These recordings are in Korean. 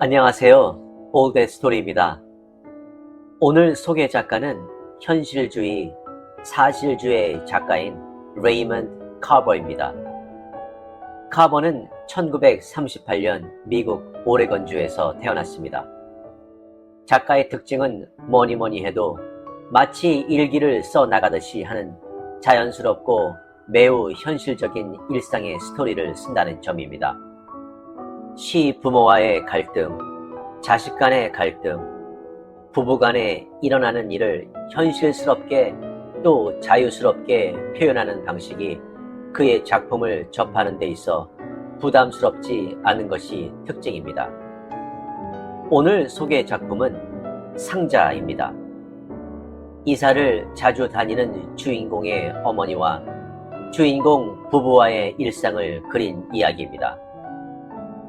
안녕하세요. 올드 스토리입니다. 오늘 소개 작가는 현실주의, 사실주의 작가인 레이먼드 카버입니다. 카버는 1938년 미국 오레건주에서 태어났습니다. 작가의 특징은 뭐니 해도 마치 일기를 써나가듯이 하는 자연스럽고 매우 현실적인 일상의 스토리를 쓴다는 점입니다. 시부모와의 갈등, 자식 간의 갈등, 부부 간에 일어나는 일을 현실스럽게 또 자유스럽게 표현하는 방식이 그의 작품을 접하는 데 있어 부담스럽지 않은 것이 특징입니다. 오늘 소개 작품은 상자입니다. 이사를 자주 다니는 주인공의 어머니와 주인공 부부와의 일상을 그린 이야기입니다.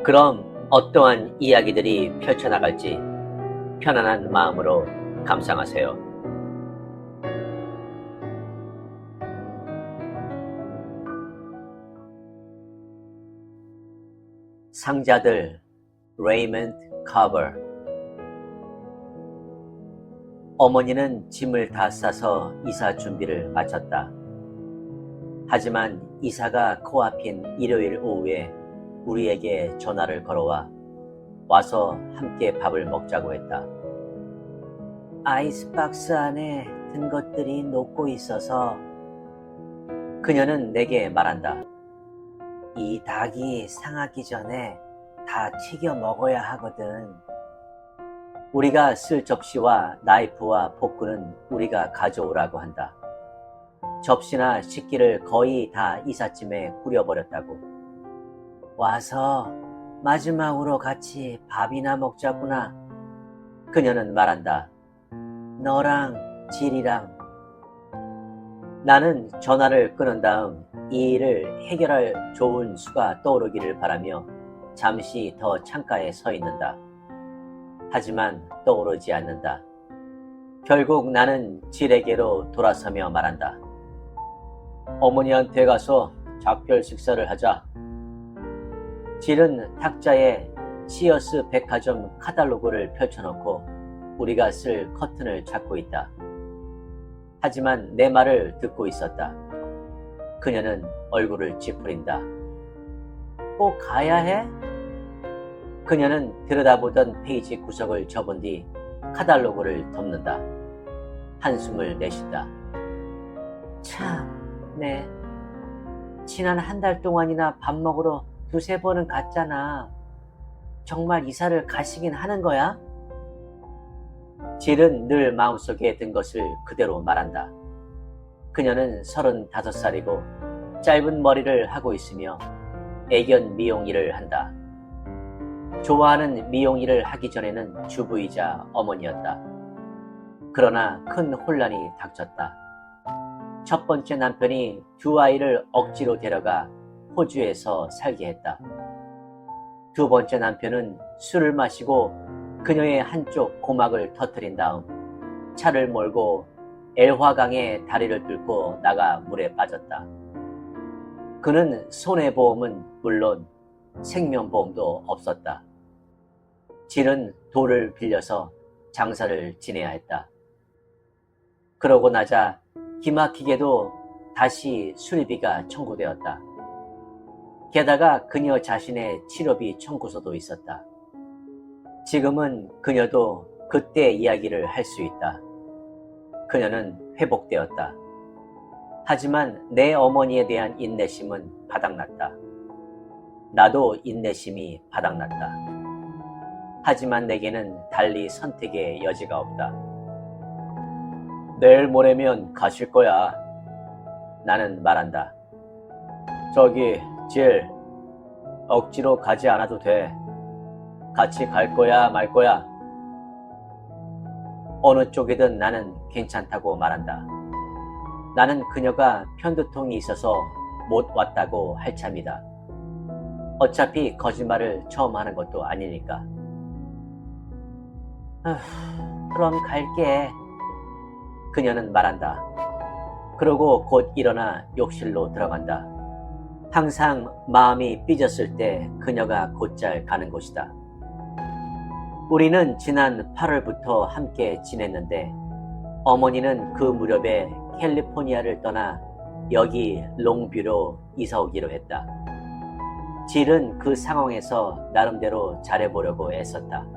그럼 어떠한 이야기들이 펼쳐나갈지 편안한 마음으로 감상하세요. 상자들, 레이먼드 카버. 어머니는 짐을 다 싸서 이사 준비를 마쳤다. 하지만 이사가 코앞인 일요일 오후에 우리에게 전화를 걸어와 와서 함께 밥을 먹자고 했다. 아이스박스 안에 든 것들이 녹고 있어서 그녀는 내게 말한다. 이 닭이 상하기 전에 다 튀겨 먹어야 하거든. 우리가 쓸 접시와 나이프와 포크는 우리가 가져오라고 한다. 접시나 식기를 거의 다 이삿짐에 뿌려버렸다고. 와서 마지막으로 같이 밥이나 먹자꾸나. 그녀는 말한다. 너랑 질이랑. 나는 전화를 끊은 다음 이 일을 해결할 좋은 수가 떠오르기를 바라며 잠시 더 창가에 서 있는다. 하지만 떠오르지 않는다. 결국 나는 질에게로 돌아서며 말한다. 어머니한테 가서 작별 식사를 하자. 질은 탁자에 시어스 백화점 카탈로그를 펼쳐놓고 우리가 쓸 커튼을 찾고 있다. 하지만 내 말을 듣고 있었다. 그녀는 얼굴을 찌푸린다. 꼭 가야 해? 그녀는 들여다보던 페이지 구석을 접은 뒤 카탈로그를 덮는다. 한숨을 내쉰다. 참, 네. 지난 한 달 동안이나 밥 먹으러 두세 번은 갔잖아. 정말 이사를 가시긴 하는 거야? 질은 늘 마음속에 든 것을 그대로 말한다. 그녀는 35살이고 짧은 머리를 하고 있으며 애견 미용 일을 한다. 좋아하는 미용 일을 하기 전에는 주부이자 어머니였다. 그러나 큰 혼란이 닥쳤다. 첫 번째 남편이 두 아이를 억지로 데려가 호주에서 살게 했다. 두 번째 남편은 술을 마시고 그녀의 한쪽 고막을 터뜨린 다음 차를 몰고 엘화강에 다리를 뚫고 나가 물에 빠졌다. 그는 손해보험은 물론 생명보험도 없었다. 질은 돌을 빌려서 장사를 지내야 했다. 그러고 나자 기막히게도 다시 수리비가 청구되었다. 게다가 그녀 자신의 치료비 청구서도 있었다. 지금은 그녀도 그때 이야기를 할 수 있다. 그녀는 회복되었다. 하지만 내 어머니에 대한 인내심은 바닥났다. 나도 인내심이 바닥났다. 하지만 내게는 달리 선택의 여지가 없다. 내일 모레면 가실 거야. 나는 말한다. 저기 질, 억지로 가지 않아도 돼. 같이 갈 거야 말 거야. 어느 쪽이든 나는 괜찮다고 말한다. 나는 그녀가 편두통이 있어서 못 왔다고 할 참이다. 어차피 거짓말을 처음 하는 것도 아니니까. 그럼 갈게. 그녀는 말한다. 그러고 곧 일어나 욕실로 들어간다. 항상 마음이 삐졌을 때 그녀가 곧잘 가는 곳이다. 우리는 지난 8월부터 함께 지냈는데 어머니는 그 무렵에 캘리포니아를 떠나 여기 롱뷰로 이사 오기로 했다. 질은 그 상황에서 나름대로 잘해보려고 애썼다.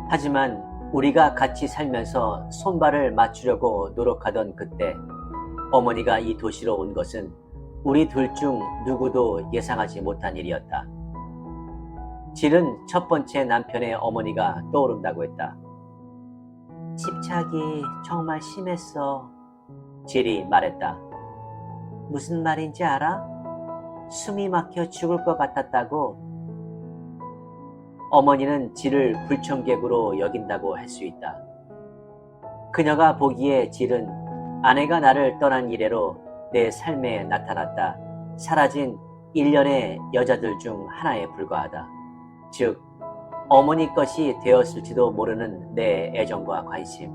하지만 우리가 같이 살면서 손발을 맞추려고 노력하던 그때 어머니가 이 도시로 온 것은 우리 둘 중 누구도 예상하지 못한 일이었다. 질은 첫 번째 남편의 어머니가 떠오른다고 했다. 집착이 정말 심했어. 질이 말했다. 무슨 말인지 알아? 숨이 막혀 죽을 것 같았다고. 어머니는 질을 불청객으로 여긴다고 할 수 있다. 그녀가 보기에 질은 아내가 나를 떠난 이래로 내 삶에 나타났다 사라진 일련의 여자들 중 하나에 불과하다. 즉 어머니 것이 되었을지도 모르는 내 애정과 관심,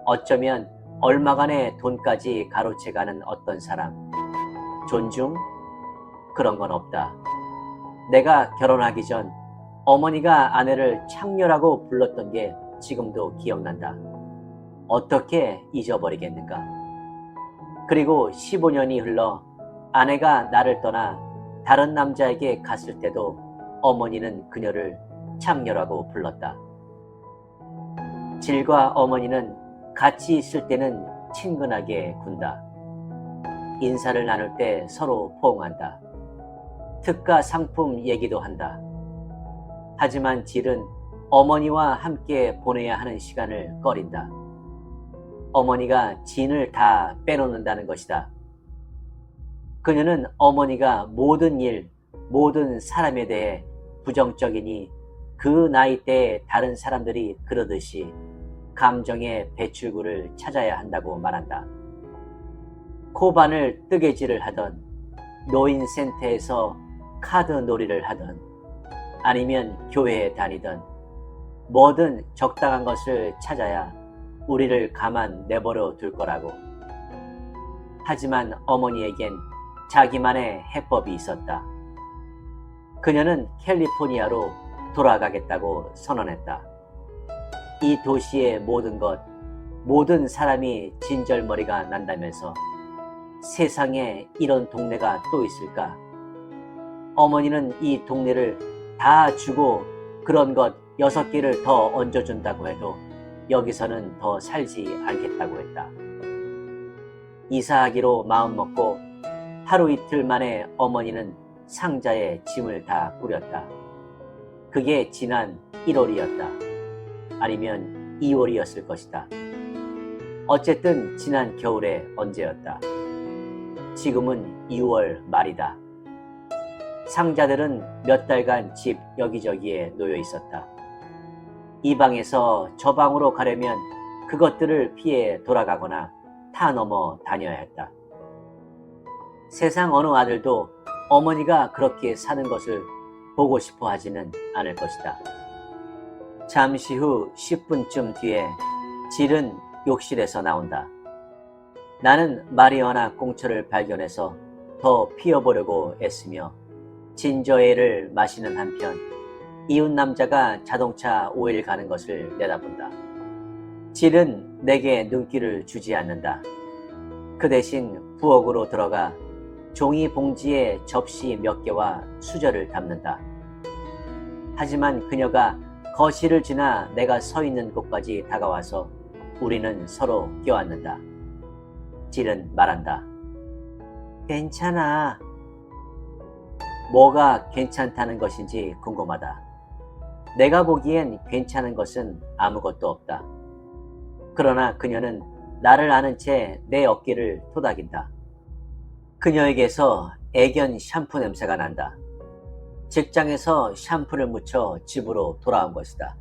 어쩌면 얼마간의 돈까지 가로채가는 어떤 사람, 존중? 그런 건 없다. 내가 결혼하기 전 어머니가 아내를 창녀라고 불렀던 게 지금도 기억난다. 어떻게 잊어버리겠는가? 그리고 15년이 흘러 아내가 나를 떠나 다른 남자에게 갔을 때도 어머니는 그녀를 창녀라고 불렀다. 질과 어머니는 같이 있을 때는 친근하게 군다. 인사를 나눌 때 서로 포옹한다. 특가 상품 얘기도 한다. 하지만 질은 어머니와 함께 보내야 하는 시간을 꺼린다. 어머니가 진을 다 빼놓는다는 것이다. 그녀는 어머니가 모든 일, 모든 사람에 대해 부정적이니 그 나이대에 다른 사람들이 그러듯이 감정의 배출구를 찾아야 한다고 말한다. 코반을 뜨개질을 하던, 노인센터에서 카드 놀이를 하던, 아니면 교회에 다니던 뭐든 적당한 것을 찾아야 우리를 가만 내버려 둘 거라고. 하지만 어머니에겐 자기만의 해법이 있었다. 그녀는 캘리포니아로 돌아가겠다고 선언했다. 이 도시의 모든 것, 모든 사람이 진절머리가 난다면서 세상에 이런 동네가 또 있을까? 어머니는 이 동네를 다 주고 그런 것 6개를 더 얹어준다고 해도 여기서는 더 살지 않겠다고 했다. 이사하기로 마음먹고 하루 이틀 만에 어머니는 상자에 짐을 다 꾸렸다. 그게 지난 1월이었다. 아니면 2월이었을 것이다. 어쨌든 지난 겨울에 언제였다. 지금은 6월 말이다. 상자들은 몇 달간 집 여기저기에 놓여 있었다. 이 방에서 저 방으로 가려면 그것들을 피해 돌아가거나 타 넘어 다녀야 했다. 세상 어느 아들도 어머니가 그렇게 사는 것을 보고 싶어 하지는 않을 것이다. 잠시 후 10분쯤 뒤에 질은 욕실에서 나온다. 나는 마리화나 꽁초를 발견해서 더 피워보려고 애쓰며 진저에를 마시는 한편 이웃 남자가 자동차 오일 가는 것을 내다본다. 질은 내게 눈길을 주지 않는다. 그 대신 부엌으로 들어가 종이 봉지에 접시 몇 개와 수저를 담는다. 하지만 그녀가 거실을 지나 내가 서 있는 곳까지 다가와서 우리는 서로 껴안는다. 질은 말한다. 괜찮아. 뭐가 괜찮다는 것인지 궁금하다. 내가 보기엔 괜찮은 것은 아무것도 없다. 그러나 그녀는 나를 아는 채 내 어깨를 토닥인다. 그녀에게서 애견 샴푸 냄새가 난다. 직장에서 샴푸를 묻혀 집으로 돌아온 것이다.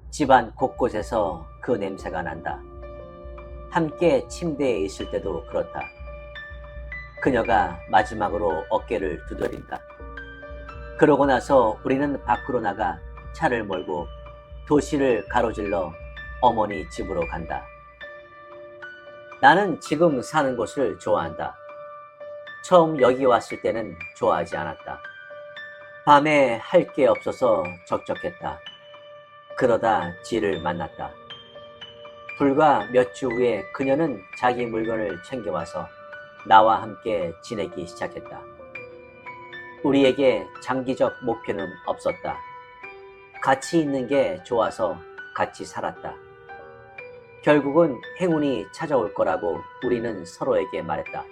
집안 곳곳에서 그 냄새가 난다. 함께 침대에 있을 때도 그렇다. 그녀가 마지막으로 어깨를 두드린다. 그러고 나서 우리는 밖으로 나가 차를 몰고 도시를 가로질러 어머니 집으로 간다. 나는 지금 사는 곳을 좋아한다. 처음 여기 왔을 때는 좋아하지 않았다. 밤에 할 게 없어서 적적했다. 그러다 지를 만났다. 불과 몇 주 후에 그녀는 자기 물건을 챙겨와서 나와 함께 지내기 시작했다. 우리에게 장기적 목표는 없었다. 같이 있는 게 좋아서 같이 살았다. 결국은 행운이 찾아올 거라고 우리는 서로에게 말했다.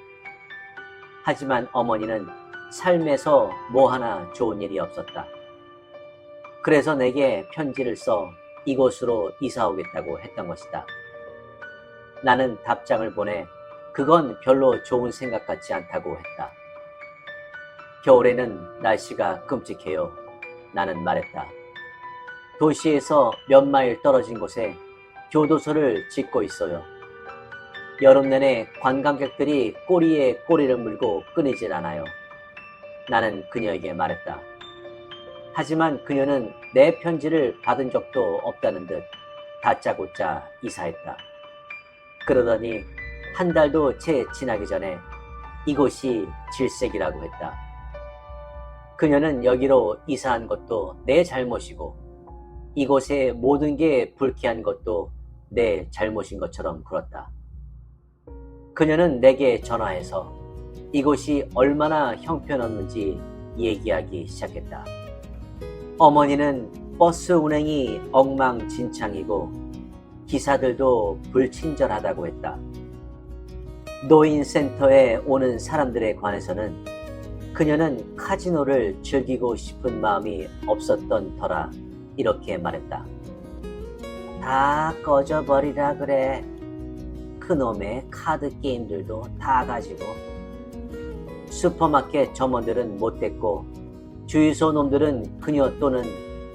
하지만 어머니는 삶에서 뭐 하나 좋은 일이 없었다. 그래서 내게 편지를 써 이곳으로 이사 오겠다고 했던 것이다. 나는 답장을 보내 그건 별로 좋은 생각 같지 않다고 했다. 겨울에는 날씨가 끔찍해요. 나는 말했다. 도시에서 몇 마일 떨어진 곳에 교도소를 짓고 있어요. 여름 내내 관광객들이 꼬리에 꼬리를 물고 끊이질 않아요. 나는 그녀에게 말했다. 하지만 그녀는 내 편지를 받은 적도 없다는 듯 다짜고짜 이사했다. 그러더니 한 달도 채 지나기 전에 이곳이 질색이라고 했다. 그녀는 여기로 이사한 것도 내 잘못이고 이곳의 모든 게 불쾌한 것도 내 잘못인 것처럼 굴었다. 그녀는 내게 전화해서 이곳이 얼마나 형편없는지 얘기하기 시작했다. 어머니는 버스 운행이 엉망진창이고 기사들도 불친절하다고 했다. 노인센터에 오는 사람들에 관해서는 그녀는 카지노를 즐기고 싶은 마음이 없었던 터라 이렇게 말했다. 다 꺼져버리라 그래. 그놈의 카드 게임들도 다 가지고. 슈퍼마켓 점원들은 못됐고 주유소 놈들은 그녀 또는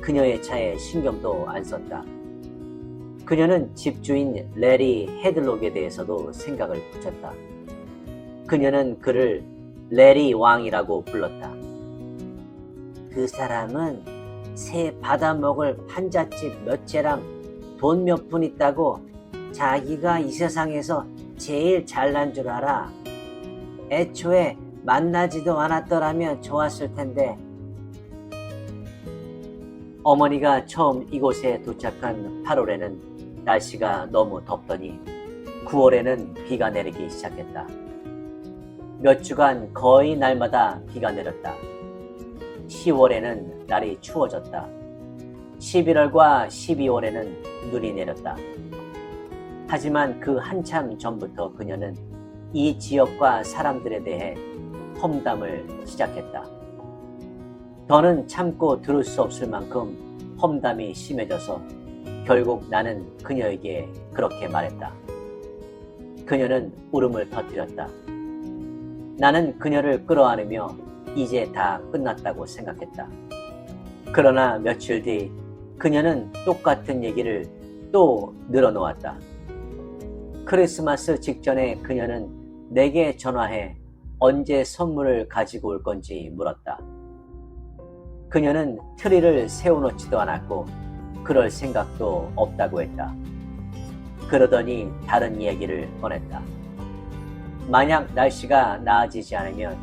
그녀의 차에 신경도 안 썼다. 그녀는 집주인 레리 헤들록에 대해서도 생각을 붙였다. 그녀는 그를 레리 왕이라고 불렀다. 그 사람은 새 받아먹을 판잣집 몇 채랑 돈 몇 푼 있다고 자기가 이 세상에서 제일 잘난 줄 알아. 애초에 만나지도 않았더라면 좋았을 텐데. 어머니가 처음 이곳에 도착한 8월에는 날씨가 너무 덥더니 9월에는 비가 내리기 시작했다. 몇 주간 거의 날마다 비가 내렸다. 10월에는 날이 추워졌다. 11월과 12월에는 눈이 내렸다. 하지만 그 한참 전부터 그녀는 이 지역과 사람들에 대해 험담을 시작했다. 더는 참고 들을 수 없을 만큼 험담이 심해져서 결국 나는 그녀에게 그렇게 말했다. 그녀는 울음을 터뜨렸다. 나는 그녀를 끌어안으며 이제 다 끝났다고 생각했다. 그러나 며칠 뒤 그녀는 똑같은 얘기를 또 늘어놓았다. 크리스마스 직전에 그녀는 내게 전화해 언제 선물을 가지고 올 건지 물었다. 그녀는 트리를 세워놓지도 않았고 그럴 생각도 없다고 했다. 그러더니 다른 이야기를 꺼냈다. 만약 날씨가 나아지지 않으면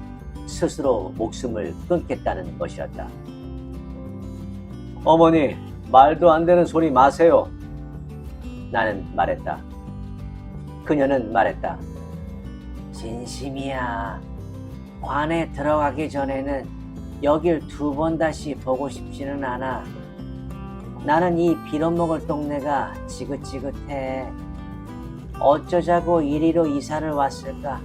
스스로 목숨을 끊겠다는 것이었다. 어머니, 말도 안 되는 소리 마세요. 나는 말했다. 그녀는 말했다. 진심이야. 관에 들어가기 전에는 여길 2번 다시 보고 싶지는 않아. 나는 이 빌어먹을 동네가 지긋지긋해. 어쩌자고 이리로 이사를 왔을까?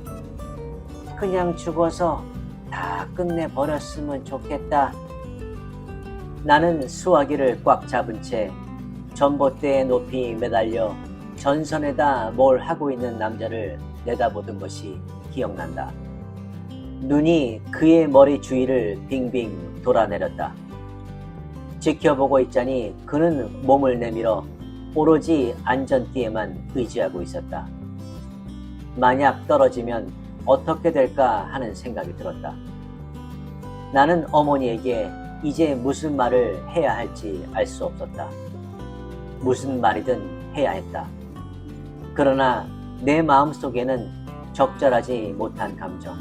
그냥 죽어서 다 끝내버렸으면 좋겠다. 나는 수화기를 꽉 잡은 채 전봇대에 높이 매달려 전선에다 뭘 하고 있는 남자를 내다보던 것이 기억난다. 눈이 그의 머리 주위를 빙빙 돌아내렸다. 지켜보고 있자니 그는 몸을 내밀어 오로지 안전띠에만 의지하고 있었다. 만약 떨어지면 어떻게 될까 하는 생각이 들었다. 나는 어머니에게 이제 무슨 말을 해야 할지 알 수 없었다. 무슨 말이든 해야 했다. 그러나 내 마음속에는 적절하지 못한 감정,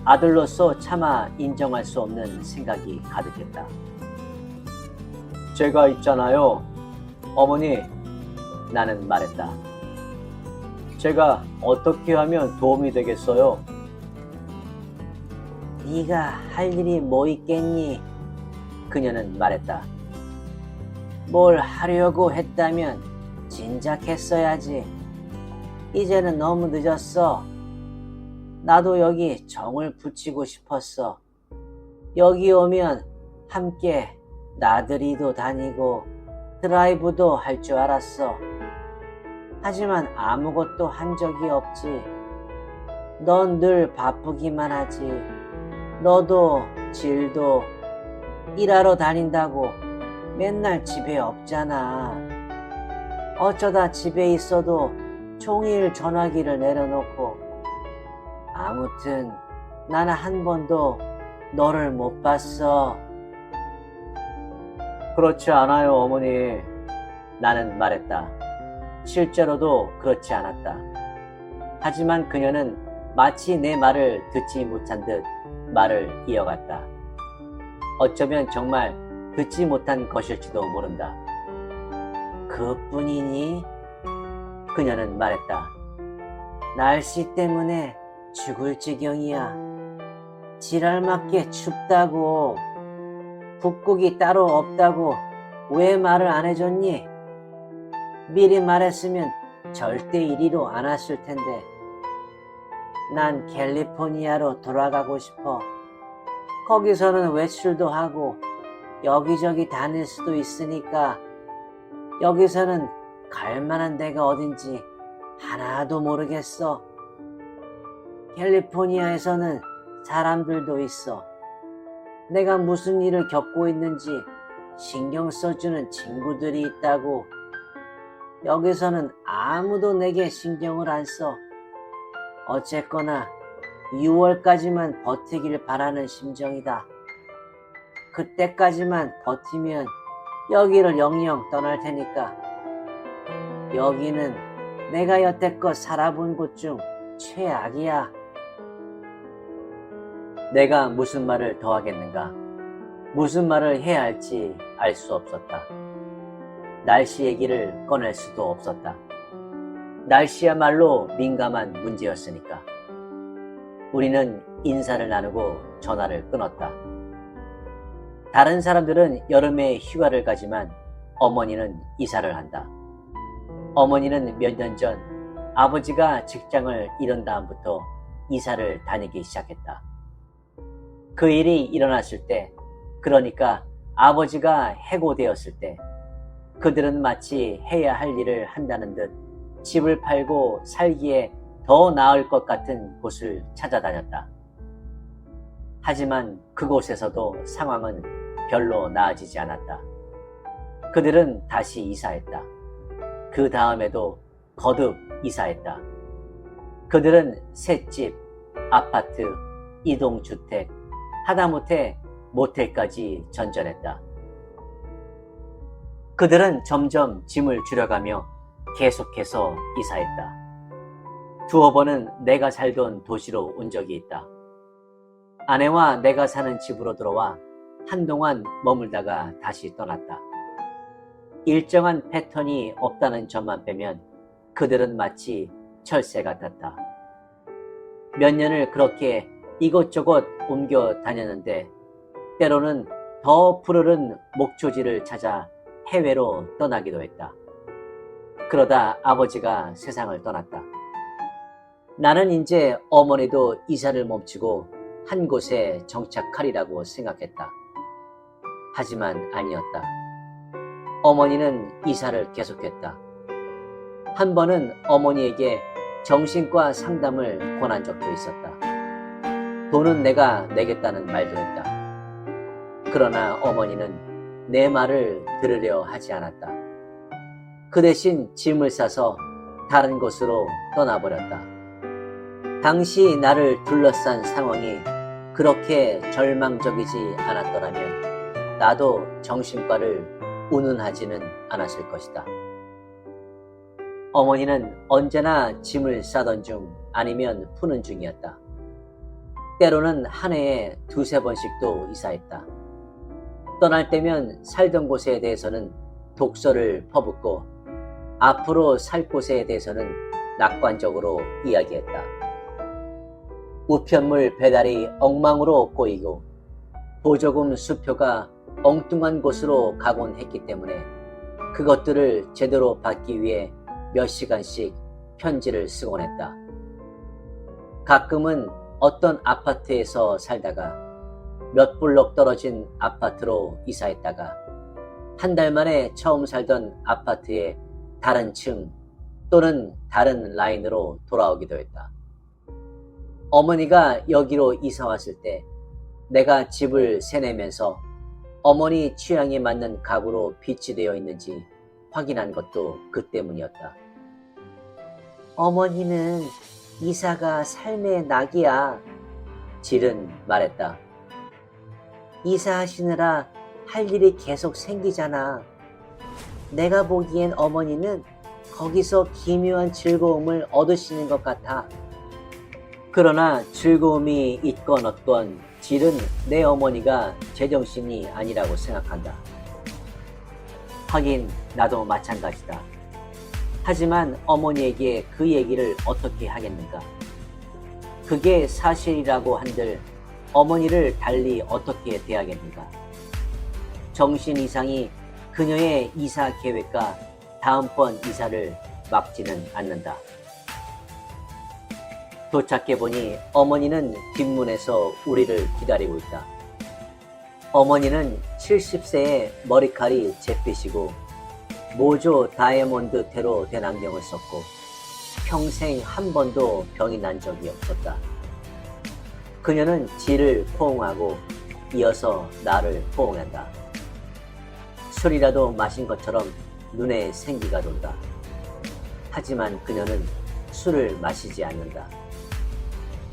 아들로서 차마 인정할 수 없는 생각이 가득했다. 제가 있잖아요. 어머니, 나는 말했다. 제가 어떻게 하면 도움이 되겠어요? 네가 할 일이 뭐 있겠니? 그녀는 말했다. 뭘 하려고 했다면 진작 했어야지. 이제는 너무 늦었어. 나도 여기 정을 붙이고 싶었어. 여기 오면 함께 나들이도 다니고 드라이브도 할 줄 알았어. 하지만 아무것도 한 적이 없지. 넌 늘 바쁘기만 하지. 너도 질도 일하러 다닌다고 맨날 집에 없잖아. 어쩌다 집에 있어도 종일 전화기를 내려놓고. 아무튼 나는 한 번도 너를 못 봤어. 그렇지 않아요, 어머니. 나는 말했다. 실제로도 그렇지 않았다. 하지만 그녀는 마치 내 말을 듣지 못한 듯 말을 이어갔다. 어쩌면 정말 듣지 못한 것일지도 모른다. 그뿐이니? 그녀는 말했다. 날씨 때문에 죽을 지경이야. 지랄맞게 춥다고. 국국이 따로 없다고 왜 말을 안 해줬니? 미리 말했으면 절대 이리로 안 왔을 텐데. 난 캘리포니아로 돌아가고 싶어. 거기서는 외출도 하고 여기저기 다닐 수도 있으니까. 여기서는 갈 만한 데가 어딘지 하나도 모르겠어. 캘리포니아에서는 사람들도 있어. 내가 무슨 일을 겪고 있는지 신경 써주는 친구들이 있다고. 여기서는 아무도 내게 신경을 안 써. 어쨌거나 6월까지만 버티길 바라는 심정이다. 그때까지만 버티면 여기를 영영 떠날 테니까. 여기는 내가 여태껏 살아본 곳 중 최악이야. 내가 무슨 말을 더 하겠는가? 무슨 말을 해야 할지 알 수 없었다. 날씨 얘기를 꺼낼 수도 없었다. 날씨야말로 민감한 문제였으니까. 우리는 인사를 나누고 전화를 끊었다. 다른 사람들은 여름에 휴가를 가지만 어머니는 이사를 한다. 어머니는 몇 년 전 아버지가 직장을 잃은 다음부터 이사를 다니기 시작했다. 그 일이 일어났을 때, 그러니까 아버지가 해고되었을 때, 그들은 마치 해야 할 일을 한다는 듯 집을 팔고 살기에 더 나을 것 같은 곳을 찾아다녔다. 하지만 그곳에서도 상황은 별로 나아지지 않았다. 그들은 다시 이사했다. 그 다음에도 거듭 이사했다. 그들은 새 집, 아파트, 이동주택, 하다못해 모텔까지 전전했다. 그들은 점점 짐을 줄여가며 계속해서 이사했다. 두어 번은 내가 살던 도시로 온 적이 있다. 아내와 내가 사는 집으로 들어와 한동안 머물다가 다시 떠났다. 일정한 패턴이 없다는 점만 빼면 그들은 마치 철새 같았다. 몇 년을 그렇게 이곳저곳 옮겨 다녔는데 때로는 더 푸르른 목초지를 찾아 해외로 떠나기도 했다. 그러다 아버지가 세상을 떠났다. 나는 이제 어머니도 이사를 멈추고 한 곳에 정착하리라고 생각했다. 하지만 아니었다. 어머니는 이사를 계속했다. 한 번은 어머니에게 정신과 상담을 권한 적도 있었다. 돈은 내가 내겠다는 말도 했다. 그러나 어머니는 내 말을 들으려 하지 않았다. 그 대신 짐을 싸서 다른 곳으로 떠나버렸다. 당시 나를 둘러싼 상황이 그렇게 절망적이지 않았더라면 나도 정신과를 운운하지는 않았을 것이다. 어머니는 언제나 짐을 싸던 중 아니면 푸는 중이었다. 때로는 한 해에 두세 번씩도 이사했다. 떠날 때면 살던 곳에 대해서는 독서를 퍼붓고 앞으로 살 곳에 대해서는 낙관적으로 이야기했다. 우편물 배달이 엉망으로 꼬이고 보조금 수표가 엉뚱한 곳으로 가곤 했기 때문에 그것들을 제대로 받기 위해 몇 시간씩 편지를 쓰곤 했다. 가끔은 어떤 아파트에서 살다가 몇 블록 떨어진 아파트로 이사했다가 한 달 만에 처음 살던 아파트의 다른 층 또는 다른 라인으로 돌아오기도 했다. 어머니가 여기로 이사 왔을 때 내가 집을 세내면서 어머니 취향에 맞는 가구로 비치되어 있는지 확인한 것도 그 때문이었다. 어머니는 이사가 삶의 낙이야. 질은 말했다. 이사하시느라 할 일이 계속 생기잖아. 내가 보기엔 어머니는 거기서 기묘한 즐거움을 얻으시는 것 같아. 그러나 즐거움이 있건 없건 질은 내 어머니가 제정신이 아니라고 생각한다. 하긴 나도 마찬가지다. 하지만 어머니에게 그 얘기를 어떻게 하겠는가? 그게 사실이라고 한들 어머니를 달리 어떻게 대하겠는가? 정신 이상이 그녀의 이사 계획과 다음번 이사를 막지는 않는다. 도착해보니 어머니는 뒷문에서 우리를 기다리고 있다. 어머니는 70세에 머리칼이 재빛이고 모조 다이아몬드 대로 된 안경을 썼고 평생 한 번도 병이 난 적이 없었다. 그녀는 지를 포옹하고 이어서 나를 포옹한다. 술이라도 마신 것처럼 눈에 생기가 돈다. 하지만 그녀는 술을 마시지 않는다.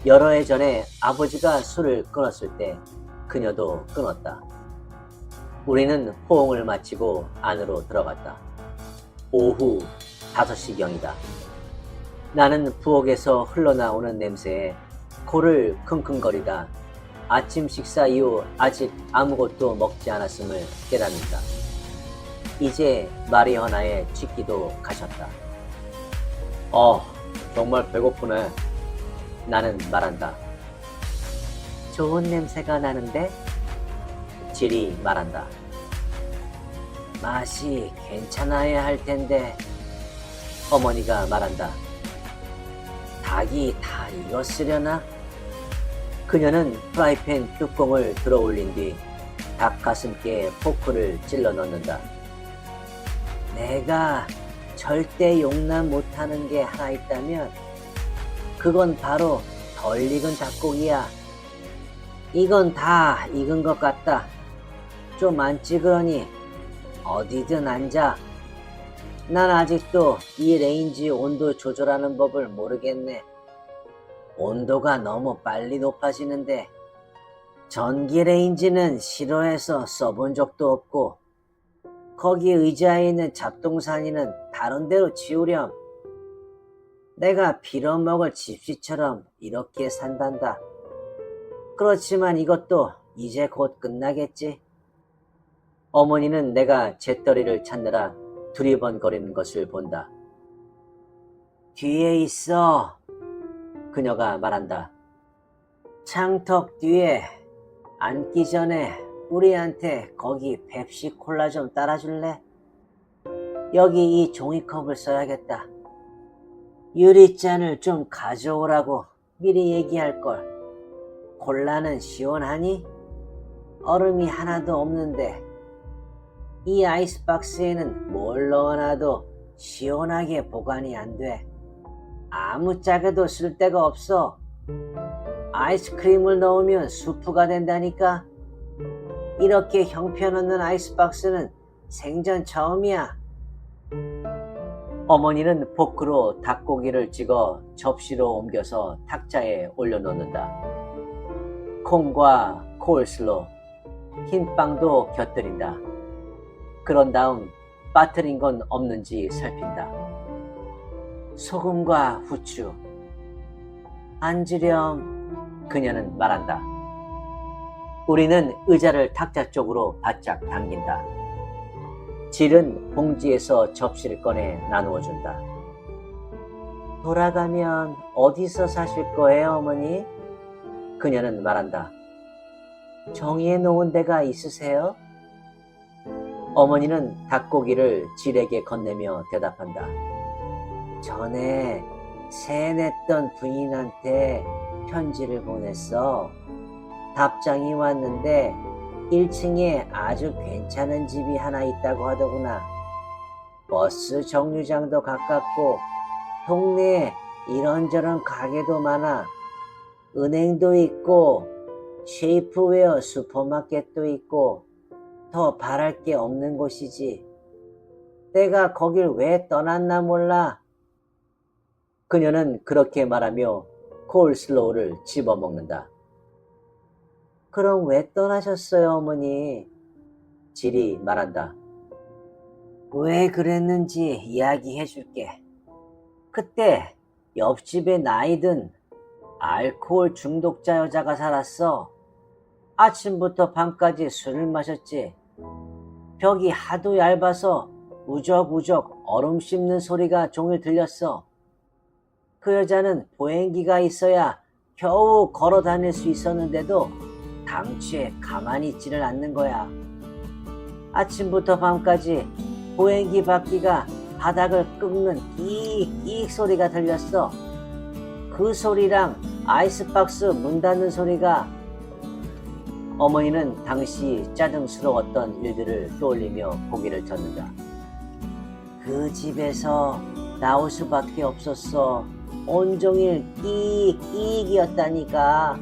여러 해 전에 아버지가 술을 끊었을 때 그녀도 끊었다. 우리는 포옹을 마치고 안으로 들어갔다. 오후 5시경이다. 나는 부엌에서 흘러나오는 냄새에 코를 킁킁거리다 아침 식사 이후 아직 아무것도 먹지 않았음을 깨닫는다. 이제 마리화나의 취기도 가셨다. 정말 배고프네. 나는 말한다. 좋은 냄새가 나는데? 질이 말한다. 맛이 괜찮아야 할 텐데. 어머니가 말한다. 닭이 다 익었으려나? 그녀는 프라이팬 뚜껑을 들어 올린 뒤 닭 가슴께에 포크를 찔러 넣는다. 내가 절대 용납 못하는 게 하나 있다면 그건 바로 덜 익은 닭고기야. 이건 다 익은 것 같다. 좀 안 찌그러니 어디든 앉아. 난 아직도 이 레인지 온도 조절하는 법을 모르겠네. 온도가 너무 빨리 높아지는데 전기 레인지는 싫어해서 써본 적도 없고 거기 의자에 있는 잡동사니는 다른 데로 치우렴. 내가 빌어먹을 집시처럼 이렇게 산단다. 그렇지만 이것도 이제 곧 끝나겠지. 어머니는 내가 재떨이를 찾느라 두리번거리는 것을 본다. 뒤에 있어. 그녀가 말한다. 창턱 뒤에. 앉기 전에 우리한테 거기 펩시 콜라 좀 따라줄래? 여기 이 종이컵을 써야겠다. 유리잔을 좀 가져오라고 미리 얘기할걸. 콜라는 시원하니? 얼음이 하나도 없는데 이 아이스박스에는 뭘 넣어놔도 시원하게 보관이 안 돼. 아무짝에도 쓸데가 없어. 아이스크림을 넣으면 수프가 된다니까. 이렇게 형편없는 아이스박스는 생전 처음이야. 어머니는 포크로 닭고기를 찍어 접시로 옮겨서 탁자에 올려놓는다. 콩과 코울슬로, 흰빵도 곁들인다. 그런 다음 빠뜨린 건 없는지 살핀다. 소금과 후추. 앉으렴. 그녀는 말한다. 우리는 의자를 탁자 쪽으로 바짝 당긴다. 질은 봉지에서 접시를 꺼내 나누어 준다. 돌아가면 어디서 사실 거예요, 어머니? 그녀는 말한다. 정리해 놓은 데가 있으세요? 어머니는 닭고기를 질에게 건네며 대답한다. 전에 세냈던 부인한테 편지를 보냈어. 답장이 왔는데 1층에 아주 괜찮은 집이 하나 있다고 하더구나. 버스 정류장도 가깝고 동네에 이런저런 가게도 많아. 은행도 있고 쉐이프웨어 슈퍼마켓도 있고 더 바랄 게 없는 곳이지. 내가 거길 왜 떠났나 몰라. 그녀는 그렇게 말하며 콜슬로우를 집어먹는다. 그럼 왜 떠나셨어요, 어머니? 질이 말한다. 왜 그랬는지 이야기해 줄게. 그때 옆집에 나이든 알코올 중독자 여자가 살았어. 아침부터 밤까지 술을 마셨지. 벽이 하도 얇아서 우적우적 얼음 씹는 소리가 종일 들렸어. 그 여자는 보행기가 있어야 겨우 걸어 다닐 수 있었는데도 당최 가만히 있지를 않는 거야. 아침부터 밤까지 보행기 바퀴가 바닥을 긁는 끼익끼익 소리가 들렸어. 그 소리랑 아이스박스 문 닫는 소리가. 어머니는 당시 짜증스러웠던 일들을 떠올리며 고개를 젓는다. 그 집에서 나올 수밖에 없었어. 온종일 끼익끼익이었다니까.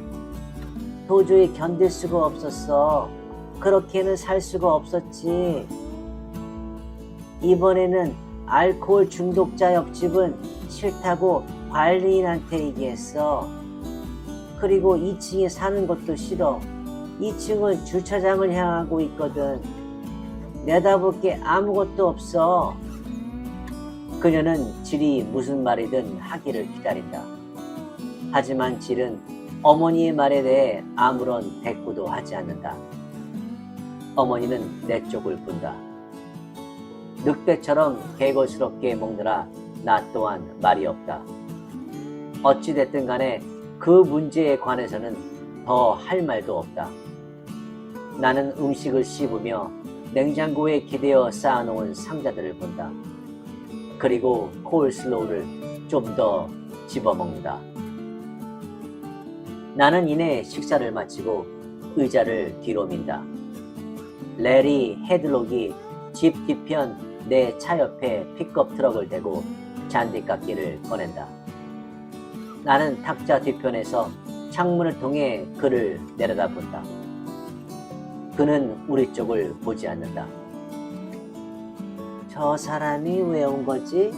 도저히 견딜 수가 없었어. 그렇게는 살 수가 없었지. 이번에는 알코올 중독자 옆집은 싫다고 관리인한테 얘기했어. 그리고 2층에 사는 것도 싫어. 2층은 주차장을 향하고 있거든. 내다볼 게 아무것도 없어. 그녀는 질이 무슨 말이든 하기를 기다린다. 하지만 질은 어머니의 말에 대해 아무런 대꾸도 하지 않는다. 어머니는 내 쪽을 본다. 늑대처럼 개걸스럽게 먹느라 나 또한 말이 없다. 어찌됐든 간에 그 문제에 관해서는 더 할 말도 없다. 나는 음식을 씹으며 냉장고에 기대어 쌓아놓은 상자들을 본다. 그리고 콜슬로우를 좀 더 집어먹는다. 나는 이내 식사를 마치고 의자를 뒤로 민다. 레리 헤들록이 집 뒤편 내 차 옆에 픽업 트럭을 대고 잔디깎기를 꺼낸다. 나는 탁자 뒤편에서 창문을 통해 그를 내려다본다. 그는 우리 쪽을 보지 않는다. 저 사람이 왜 온 거지?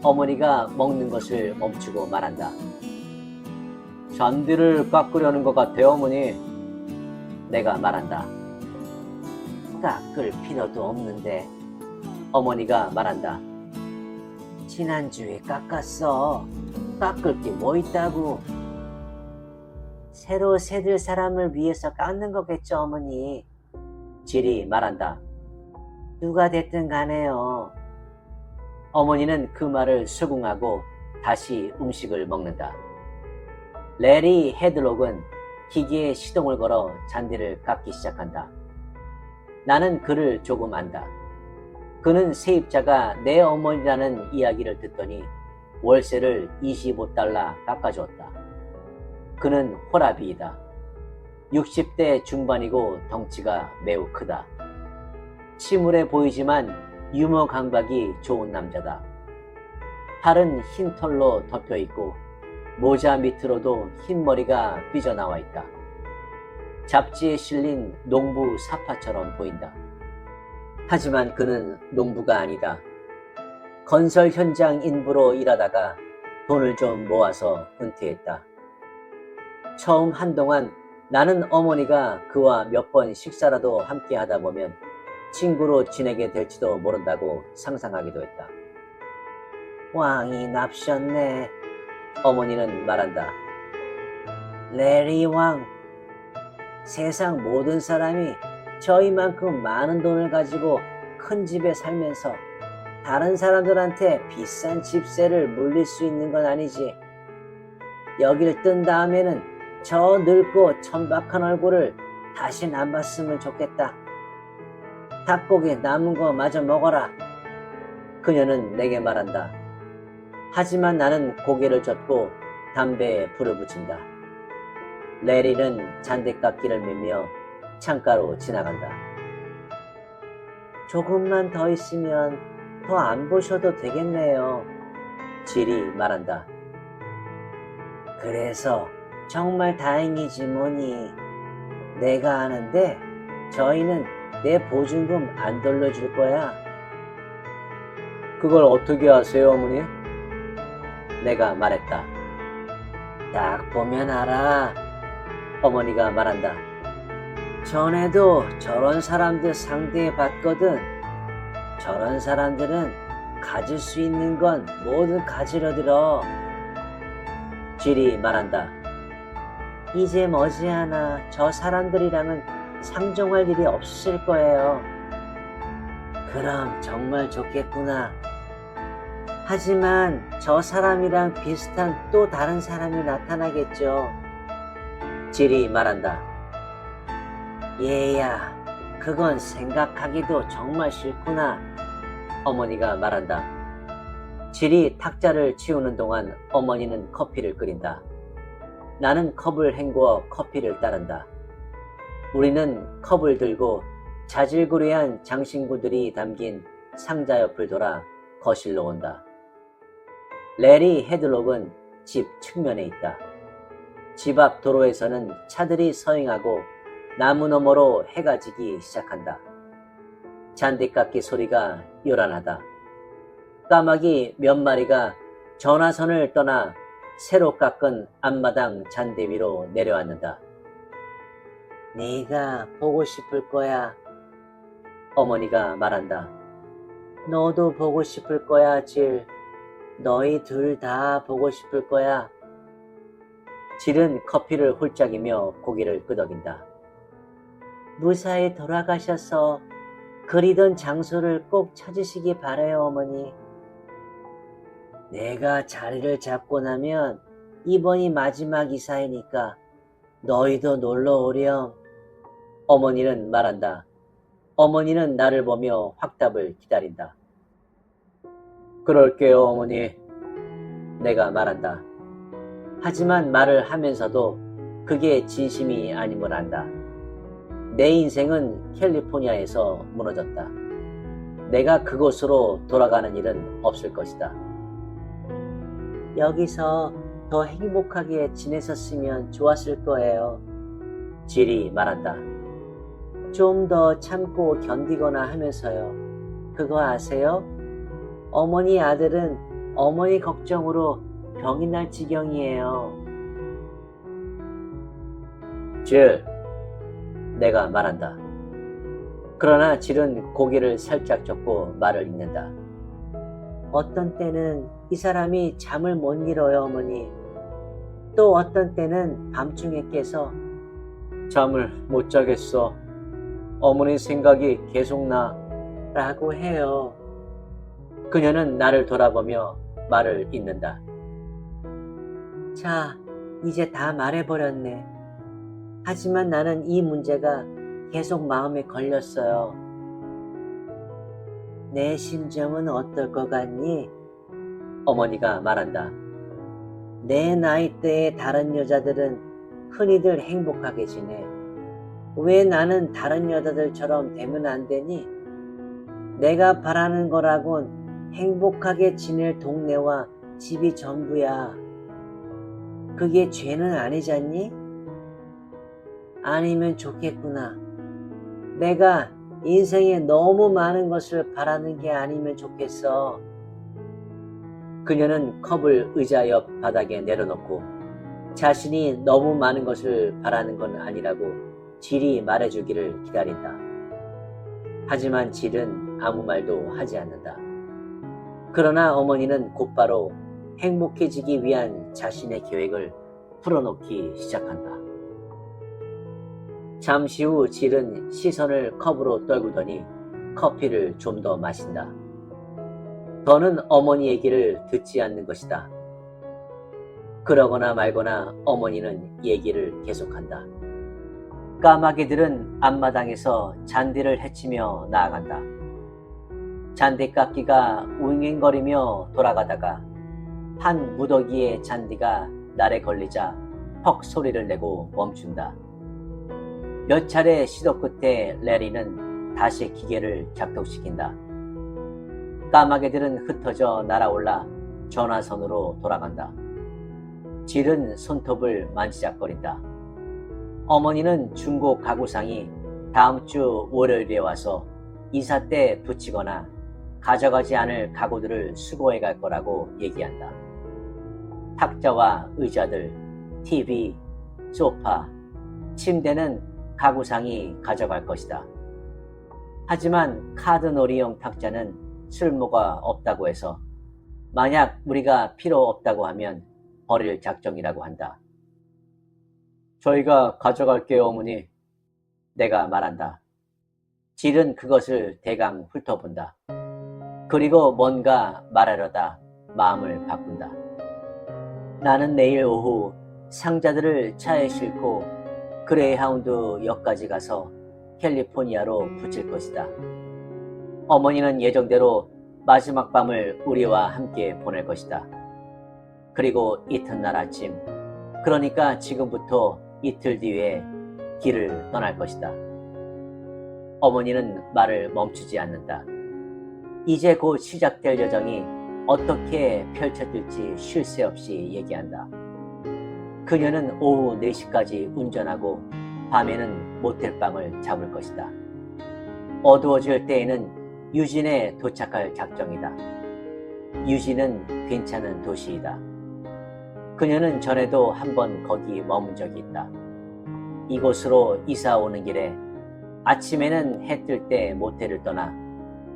어머니가 먹는 것을 멈추고 말한다. 잔디를 깎으려는 것 같아요, 어머니. 내가 말한다. 깎을 필요도 없는데. 어머니가 말한다. 지난주에 깎았어. 깎을 게 뭐 있다고. 새로 새들 사람을 위해서 깎는 거겠죠, 어머니. 질이 말한다. 누가 됐든 가네요. 어머니는 그 말을 수긍하고 다시 음식을 먹는다. 레리 헤들록은 기계에 시동을 걸어 잔디를 깎기 시작한다. 나는 그를 조금 안다. 그는 세입자가 내 어머니라는 이야기를 듣더니 월세를 $25 깎아주었다. 그는 호라비이다. 60대 중반이고 덩치가 매우 크다. 침울해 보이지만 유머 감각이 좋은 남자다. 팔은 흰 털로 덮여 있고 모자 밑으로도 흰 머리가 삐져나와 있다. 잡지에 실린 농부 사파처럼 보인다. 하지만 그는 농부가 아니다. 건설 현장 인부로 일하다가 돈을 좀 모아서 은퇴했다. 처음 한동안 나는 어머니가 그와 몇 번 식사라도 함께 하다 보면 친구로 지내게 될지도 모른다고 상상하기도 했다. 왕이 납셨네. 어머니는 말한다. 레리 왕. 세상 모든 사람이 저희만큼 많은 돈을 가지고 큰 집에 살면서 다른 사람들한테 비싼 집세를 물릴 수 있는 건 아니지. 여길 뜬 다음에는 저 늙고 천박한 얼굴을 다신 안 봤으면 좋겠다. 닭고기 남은 거 마저 먹어라. 그녀는 내게 말한다. 하지만 나는 고개를 젓고 담배에 불을 붙인다. 레리는 잔대깎기를 매며 창가로 지나간다. 조금만 더 있으면 더 안 보셔도 되겠네요. 질이 말한다. 그래서 정말 다행이지 뭐니. 내가 아는데 저희는 내 보증금 안 돌려줄 거야. 그걸 어떻게 아세요, 어머니? 내가 말했다. 딱 보면 알아. 어머니가 말한다. 전에도 저런 사람들 상대해 봤거든. 저런 사람들은 가질 수 있는 건 뭐든 가지려 들어. 질이 말한다. 이제 머지않아 저 사람들이랑은 상종할 일이 없으실 거예요. 그럼 정말 좋겠구나. 하지만 저 사람이랑 비슷한 또 다른 사람이 나타나겠죠. 질이 말한다. 얘야, 그건 생각하기도 정말 싫구나. 어머니가 말한다. 질이 탁자를 치우는 동안 어머니는 커피를 끓인다. 나는 컵을 헹구어 커피를 따른다. 우리는 컵을 들고 자질구레한 장신구들이 담긴 상자 옆을 돌아 거실로 온다. 레리 헤드록은 집 측면에 있다. 집 앞 도로에서는 차들이 서행하고 나무 너머로 해가 지기 시작한다. 잔디깎기 소리가 요란하다. 까마귀 몇 마리가 전화선을 떠나 새로 깎은 앞마당 잔디 위로 내려앉는다. 네가 보고 싶을 거야. 어머니가 말한다. 너도 보고 싶을 거야, 질. 너희 둘 다 보고 싶을 거야. 질은 커피를 홀짝이며 고개를 끄덕인다. 무사히 돌아가셔서 그리던 장소를 꼭 찾으시기 바라요, 어머니. 내가 자리를 잡고 나면 이번이 마지막 이사이니까 너희도 놀러 오렴. 어머니는 말한다. 어머니는 나를 보며 확답을 기다린다. 그럴게요, 어머니. 내가 말한다. 하지만 말을 하면서도 그게 진심이 아님을 안다. 내 인생은 캘리포니아에서 무너졌다. 내가 그곳으로 돌아가는 일은 없을 것이다. 여기서 더 행복하게 지냈었으면 좋았을 거예요. 질이 말한다. 좀 더 참고 견디거나 하면서요. 그거 아세요? 어머니 아들은 어머니 걱정으로 병이 날 지경이에요. 질, 내가 말한다. 그러나 질은 고개를 살짝 젓고 말을 잇는다. 어떤 때는 이 사람이 잠을 못 이뤄요, 어머니. 또 어떤 때는 밤중에 깨서 잠을 못 자겠어. 어머니 생각이 계속 나. 라고 해요. 그녀는 나를 돌아보며 말을 잇는다. 자, 이제 다 말해버렸네. 하지만 나는 이 문제가 계속 마음에 걸렸어요. 내 심정은 어떨 것 같니? 어머니가 말한다. 내 나이대의 다른 여자들은 흔히들 행복하게 지내. 왜 나는 다른 여자들처럼 되면 안 되니? 내가 바라는 거라곤 행복하게 지낼 동네와 집이 전부야. 그게 죄는 아니잖니? 아니면 좋겠구나. 내가 인생에 너무 많은 것을 바라는 게 아니면 좋겠어. 그녀는 컵을 의자 옆 바닥에 내려놓고 자신이 너무 많은 것을 바라는 건 아니라고 질이 말해주기를 기다린다. 하지만 질은 아무 말도 하지 않는다. 그러나 어머니는 곧바로 행복해지기 위한 자신의 계획을 풀어놓기 시작한다. 잠시 후 질은 시선을 컵으로 떨구더니 커피를 좀 더 마신다. 더는 어머니 얘기를 듣지 않는 것이다. 그러거나 말거나 어머니는 얘기를 계속한다. 까마귀들은 앞마당에서 잔디를 헤치며 나아간다. 잔디깎기가 윙윙거리며 돌아가다가 한 무더기의 잔디가 날에 걸리자 퍽 소리를 내고 멈춘다. 몇 차례 시도 끝에 레리는 다시 기계를 작동시킨다. 까마귀들은 흩어져 날아올라 전화선으로 돌아간다. 질은 손톱을 만지작거린다. 어머니는 중고 가구상이 다음 주 월요일에 와서 이사 때 붙이거나 가져가지 않을 가구들을 수거해 갈 거라고 얘기한다. 탁자와 의자들, TV, 소파, 침대는 가구상이 가져갈 것이다. 하지만 카드놀이용 탁자는 쓸모가 없다고 해서 만약 우리가 필요 없다고 하면 버릴 작정이라고 한다. 저희가 가져갈게요, 어머니. 내가 말한다. 질은 그것을 대강 훑어본다. 그리고 뭔가 말하려다 마음을 바꾼다. 나는 내일 오후 상자들을 차에 싣고 그레이하운드 역까지 가서 캘리포니아로 붙일 것이다. 어머니는 예정대로 마지막 밤을 우리와 함께 보낼 것이다. 그리고 이튿날 아침, 그러니까 지금부터 이틀 뒤에 길을 떠날 것이다. 어머니는 말을 멈추지 않는다. 이제 곧 시작될 여정이 어떻게 펼쳐질지 쉴 새 없이 얘기한다. 그녀는 오후 4시까지 운전하고 밤에는 모텔방을 잡을 것이다. 어두워질 때에는 유진에 도착할 작정이다. 유진은 괜찮은 도시이다. 그녀는 전에도 한번 거기 머문 적이 있다. 이곳으로 이사 오는 길에 아침에는 해 뜰 때 모텔을 떠나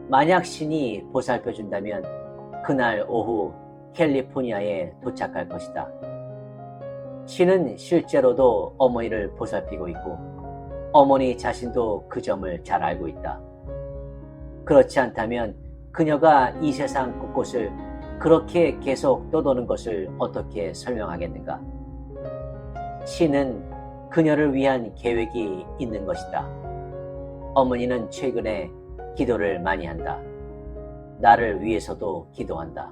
만약 신이 보살펴준다면 그날 오후 캘리포니아에 도착할 것이다. 신은 실제로도 어머니를 보살피고 있고 어머니 자신도 그 점을 잘 알고 있다. 그렇지 않다면 그녀가 이 세상 곳곳을 그렇게 계속 떠도는 것을 어떻게 설명하겠는가? 신은 그녀를 위한 계획이 있는 것이다. 어머니는 최근에 기도를 많이 한다. 나를 위해서도 기도한다.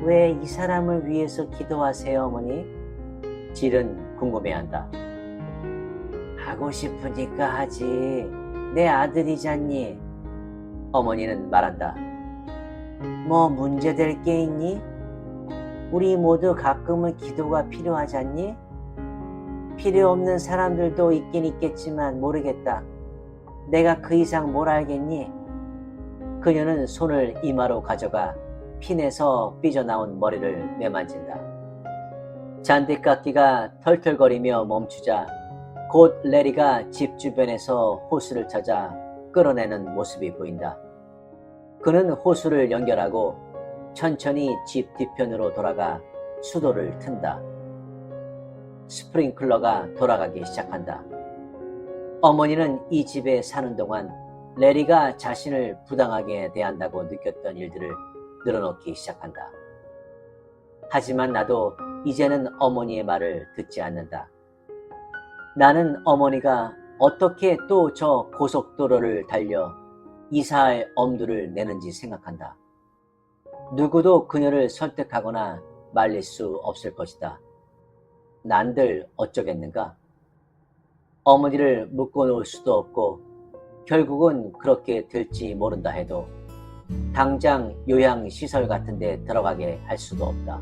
왜 이 사람을 위해서 기도하세요, 어머니? 질은 궁금해한다. 하고 싶으니까 하지. 내 아들이잖니. 어머니는 말한다. 뭐 문제될 게 있니? 우리 모두 가끔은 기도가 필요하잖니? 필요 없는 사람들도 있긴 있겠지만 모르겠다. 내가 그 이상 뭘 알겠니? 그녀는 손을 이마로 가져가 핀에서 삐져나온 머리를 매만진다. 잔디깎기가 털털거리며 멈추자 곧 레리가 집 주변에서 호수를 찾아 끌어내는 모습이 보인다. 그는 호수를 연결하고 천천히 집 뒤편으로 돌아가 수도를 튼다. 스프링클러가 돌아가기 시작한다. 어머니는 이 집에 사는 동안 레리가 자신을 부당하게 대한다고 느꼈던 일들을 늘어놓기 시작한다. 하지만 나도 이제는 어머니의 말을 듣지 않는다. 나는 어머니가 어떻게 또 저 고속도로를 달려 이사할 엄두를 내는지 생각한다. 누구도 그녀를 설득하거나 말릴 수 없을 것이다. 난들 어쩌겠는가? 어머니를 묶어놓을 수도 없고 결국은 그렇게 될지 모른다 해도 당장 요양시설 같은 데 들어가게 할 수도 없다.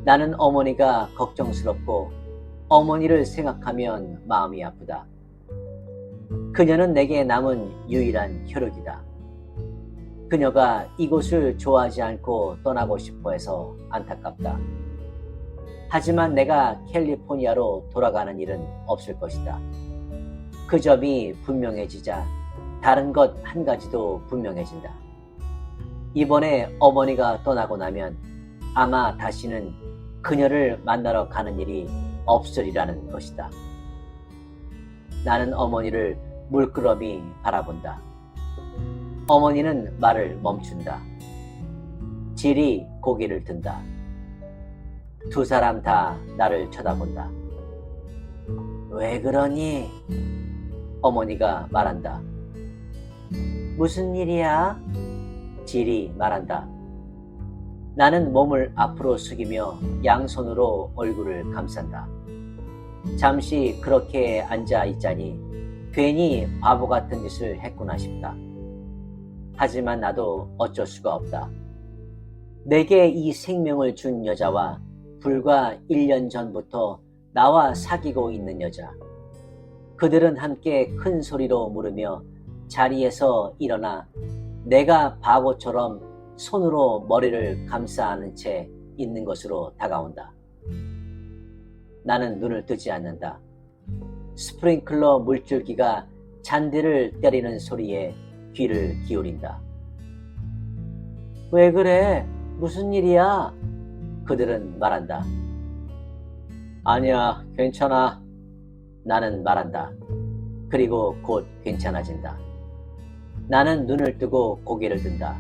나는 어머니가 걱정스럽고 어머니를 생각하면 마음이 아프다. 그녀는 내게 남은 유일한 혈육이다. 그녀가 이곳을 좋아하지 않고 떠나고 싶어 해서 안타깝다. 하지만 내가 캘리포니아로 돌아가는 일은 없을 것이다. 그 점이 분명해지자 다른 것 한 가지도 분명해진다. 이번에 어머니가 떠나고 나면 아마 다시는 그녀를 만나러 가는 일이 없으리라는 것이다. 나는 어머니를 물끄러미 바라본다. 어머니는 말을 멈춘다. 질이 고개를 든다. 두 사람 다 나를 쳐다본다. 왜 그러니? 어머니가 말한다. 무슨 일이야? 질이 말한다. 나는 몸을 앞으로 숙이며 양손으로 얼굴을 감싼다. 잠시 그렇게 앉아 있자니 괜히 바보 같은 짓을 했구나 싶다. 하지만 나도 어쩔 수가 없다. 내게 이 생명을 준 여자와 불과 1년 전부터 나와 사귀고 있는 여자. 그들은 함께 큰 소리로 물으며 자리에서 일어나 내가 바보처럼 손으로 머리를 감싸 안은 채 있는 것으로 다가온다. 나는 눈을 뜨지 않는다. 스프링클러 물줄기가 잔디를 때리는 소리에 귀를 기울인다. 왜 그래? 무슨 일이야? 그들은 말한다. 아니야, 괜찮아. 나는 말한다. 그리고 곧 괜찮아진다. 나는 눈을 뜨고 고개를 든다.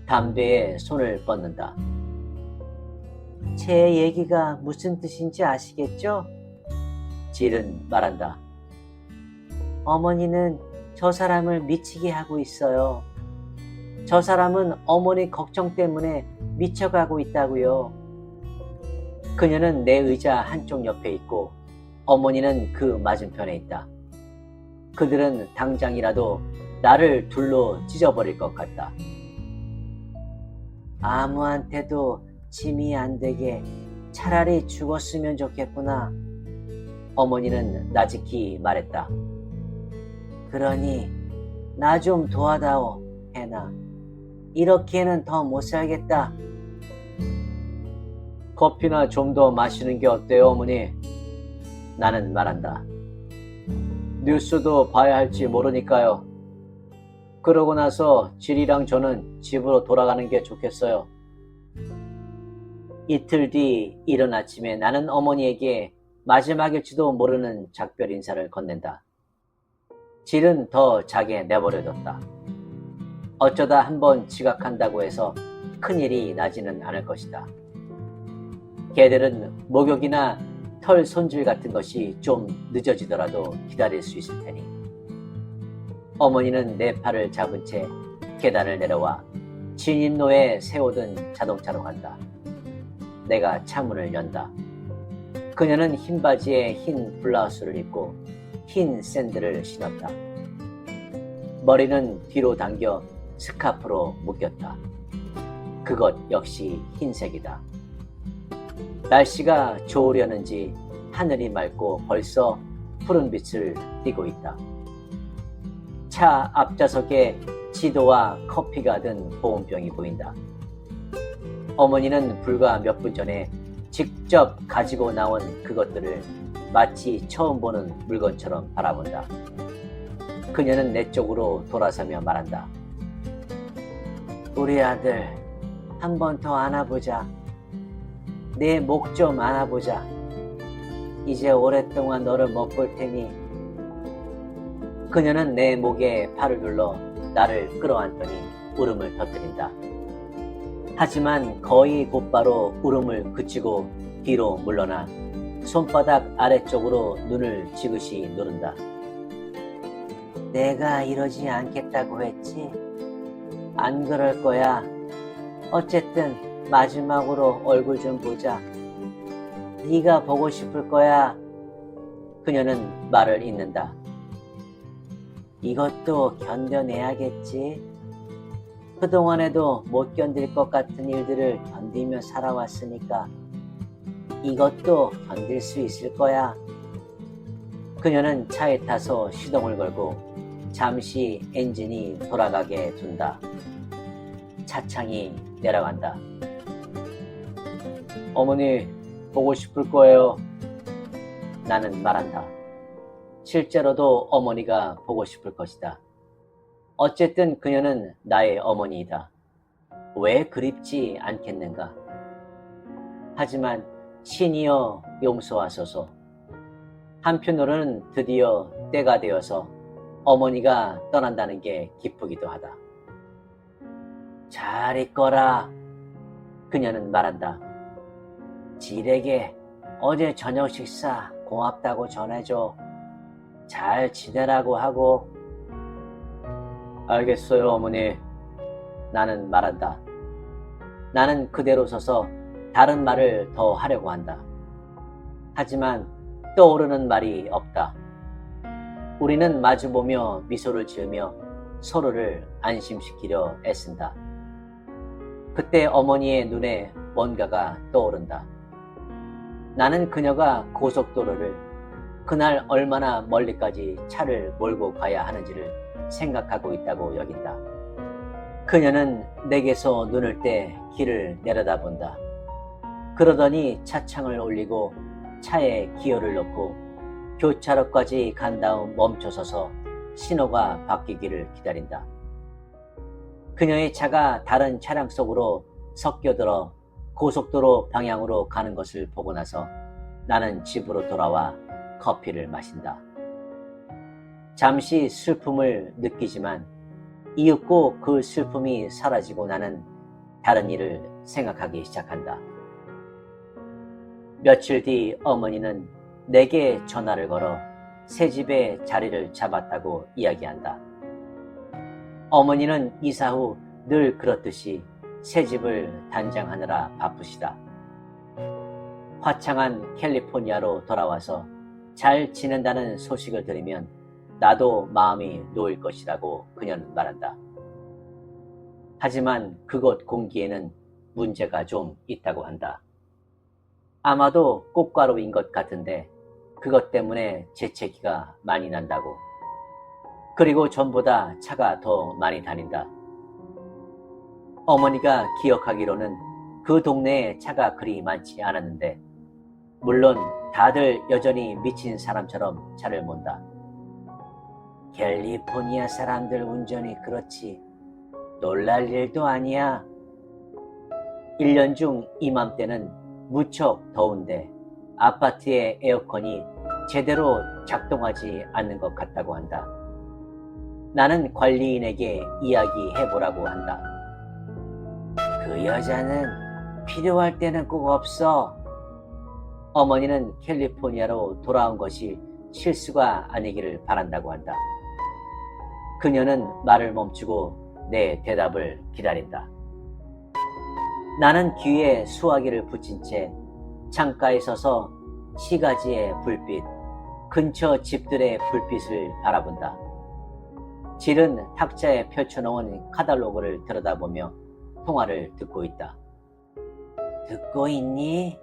담배에 손을 뻗는다. 제 얘기가 무슨 뜻인지 아시겠죠? 질은 말한다. 어머니는 저 사람을 미치게 하고 있어요. 저 사람은 어머니 걱정 때문에 미쳐가고 있다고요. 그녀는 내 의자 한쪽 옆에 있고 어머니는 그 맞은편에 있다. 그들은 당장이라도 나를 둘로 찢어버릴 것 같다. 아무한테도 짐이 안 되게 차라리 죽었으면 좋겠구나. 어머니는 나직히 말했다. 그러니 나 좀 도와다오, 해나. 이렇게는 더 못 살겠다. 커피나 좀 더 마시는 게 어때요, 어머니? 나는 말한다. 뉴스도 봐야 할지 모르니까요. 그러고 나서 질이랑 저는 집으로 돌아가는 게 좋겠어요. 이틀 뒤 이른 아침에 나는 어머니에게 마지막일지도 모르는 작별 인사를 건넨다. 질은 더 자게 내버려뒀다. 어쩌다 한번 지각한다고 해서 큰일이 나지는 않을 것이다. 개들은 목욕이나 털 손질 같은 것이 좀 늦어지더라도 기다릴 수 있을 테니. 어머니는 내 팔을 잡은 채 계단을 내려와 진입로에 세우던 자동차로 간다. 내가 차문을 연다. 그녀는 흰 바지에 흰 블라우스를 입고 흰 샌들을 신었다. 머리는 뒤로 당겨 스카프로 묶였다. 그것 역시 흰색이다. 날씨가 좋으려는지 하늘이 맑고 벌써 푸른빛을 띠고 있다. 차 앞좌석에 지도와 커피가 든 보온병이 보인다. 어머니는 불과 몇 분 전에 직접 가지고 나온 그것들을 마치 처음 보는 물건처럼 바라본다. 그녀는 내 쪽으로 돌아서며 말한다. 우리 아들, 한 번 더 안아보자. 내 목 좀 안아보자. 이제 오랫동안 너를 못 볼 테니. 그녀는 내 목에 팔을 눌러 나를 끌어안더니 울음을 터뜨린다. 하지만 거의 곧바로 울음을 그치고 뒤로 물러나 손바닥 아래쪽으로 눈을 지그시 누른다. 내가 이러지 않겠다고 했지? 안 그럴 거야. 어쨌든 마지막으로 얼굴 좀 보자. 네가 보고 싶을 거야. 그녀는 말을 잇는다. 이것도 견뎌내야겠지. 그동안에도 못 견딜 것 같은 일들을 견디며 살아왔으니까 이것도 견딜 수 있을 거야. 그녀는 차에 타서 시동을 걸고 잠시 엔진이 돌아가게 둔다. 차창이 내려간다. 어머니, 보고 싶을 거예요. 나는 말한다. 실제로도 어머니가 보고 싶을 것이다. 어쨌든 그녀는 나의 어머니이다. 왜 그립지 않겠는가? 하지만 신이여 용서하소서. 한편으로는 드디어 때가 되어서 어머니가 떠난다는 게 기쁘기도 하다. 잘 있거라. 그녀는 말한다. 질에게 어제 저녁 식사 고맙다고 전해줘. 잘 지내라고 하고. 알겠어요, 어머니. 나는 말한다. 나는 그대로 서서 다른 말을 더 하려고 한다. 하지만 떠오르는 말이 없다. 우리는 마주보며 미소를 지으며 서로를 안심시키려 애쓴다. 그때 어머니의 눈에 뭔가가 떠오른다. 나는 그녀가 고속도로를 그날 얼마나 멀리까지 차를 몰고 가야 하는지를 생각하고 있다고 여긴다. 그녀는 내게서 눈을 떼 길을 내려다본다. 그러더니 차창을 올리고 차에 기어를 넣고 교차로까지 간 다음 멈춰서서 신호가 바뀌기를 기다린다. 그녀의 차가 다른 차량 속으로 섞여들어 고속도로 방향으로 가는 것을 보고 나서 나는 집으로 돌아와 커피를 마신다. 잠시 슬픔을 느끼지만 이윽고 그 슬픔이 사라지고 나는 다른 일을 생각하기 시작한다. 며칠 뒤 어머니는 내게 전화를 걸어 새 집에 자리를 잡았다고 이야기한다. 어머니는 이사 후 늘 그렇듯이 새 집을 단장하느라 바쁘시다. 화창한 캘리포니아로 돌아와서 잘 지낸다는 소식을 들으면 나도 마음이 놓일 것이라고 그녀는 말한다. 하지만 그곳 공기에는 문제가 좀 있다고 한다. 아마도 꽃가루인 것 같은데 그것 때문에 재채기가 많이 난다고. 그리고 전보다 차가 더 많이 다닌다. 어머니가 기억하기로는 그 동네에 차가 그리 많지 않았는데 물론 다들 여전히 미친 사람처럼 차를 몬다. 캘리포니아 사람들 운전이 그렇지 놀랄 일도 아니야. 1년 중 이맘때는 무척 더운데 아파트의 에어컨이 제대로 작동하지 않는 것 같다고 한다. 나는 관리인에게 이야기해보라고 한다. 그 여자는 필요할 때는 꼭 없어. 어머니는 캘리포니아로 돌아온 것이 실수가 아니기를 바란다고 한다. 그녀는 말을 멈추고 내 대답을 기다린다. 나는 귀에 수화기를 붙인 채 창가에 서서 시가지의 불빛, 근처 집들의 불빛을 바라본다. 질은 탁자에 펼쳐놓은 카탈로그를 들여다보며 통화를 듣고 있다. 듣고 있니?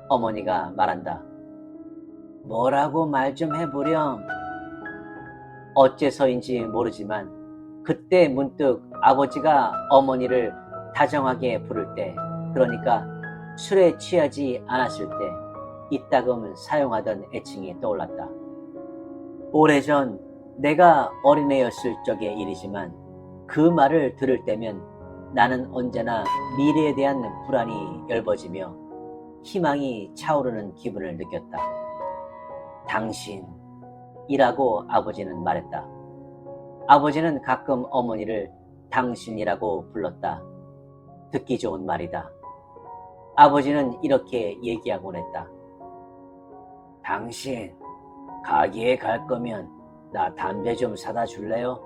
어머니가 말한다. 뭐라고 말 좀 해보렴. 어째서인지 모르지만 그때 문득 아버지가 어머니를 다정하게 부를 때, 그러니까 술에 취하지 않았을 때 이따금 사용하던 애칭이 떠올랐다. 오래전 내가 어린애였을 적의 일이지만 그 말을 들을 때면 나는 언제나 미래에 대한 불안이 엷어지며 희망이 차오르는 기분을 느꼈다. 당신이라고 아버지는 말했다. 아버지는 가끔 어머니를 당신이라고 불렀다. 듣기 좋은 말이다. 아버지는 이렇게 얘기하곤 했다. 당신, 가게에 갈 거면 나 담배 좀 사다 줄래요?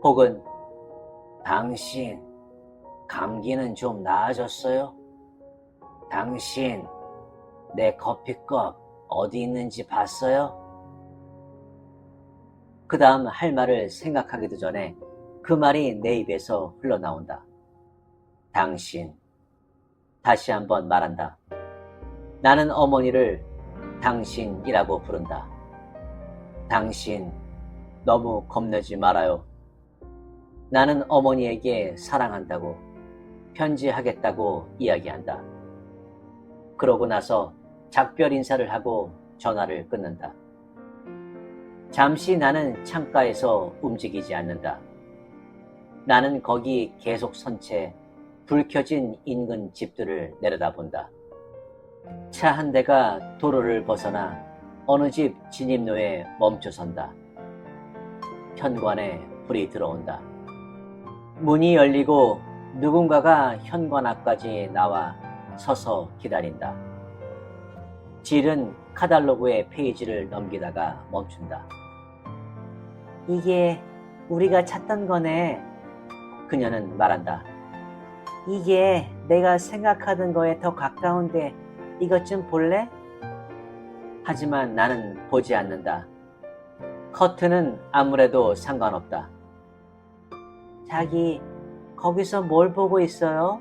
혹은 당신, 감기는 좀 나아졌어요? 당신, 내 커피컵 어디 있는지 봤어요? 그 다음 할 말을 생각하기도 전에 그 말이 내 입에서 흘러나온다. 당신. 다시 한번 말한다. 나는 어머니를 당신이라고 부른다. 당신, 너무 겁내지 말아요. 나는 어머니에게 사랑한다고, 편지하겠다고 이야기한다. 그러고 나서 작별 인사를 하고 전화를 끊는다. 잠시 나는 창가에서 움직이지 않는다. 나는 거기 계속 선 채 불 켜진 인근 집들을 내려다본다. 차 한 대가 도로를 벗어나 어느 집 진입로에 멈춰선다. 현관에 불이 들어온다. 문이 열리고 누군가가 현관 앞까지 나와 서서 기다린다. 질은 카탈로그의 페이지를 넘기다가 멈춘다. 이게 우리가 찾던 거네. 그녀는 말한다. 이게 내가 생각하던 거에 더 가까운데 이것 좀 볼래? 하지만 나는 보지 않는다. 커튼은 아무래도 상관없다. 자기, 거기서 뭘 보고 있어요?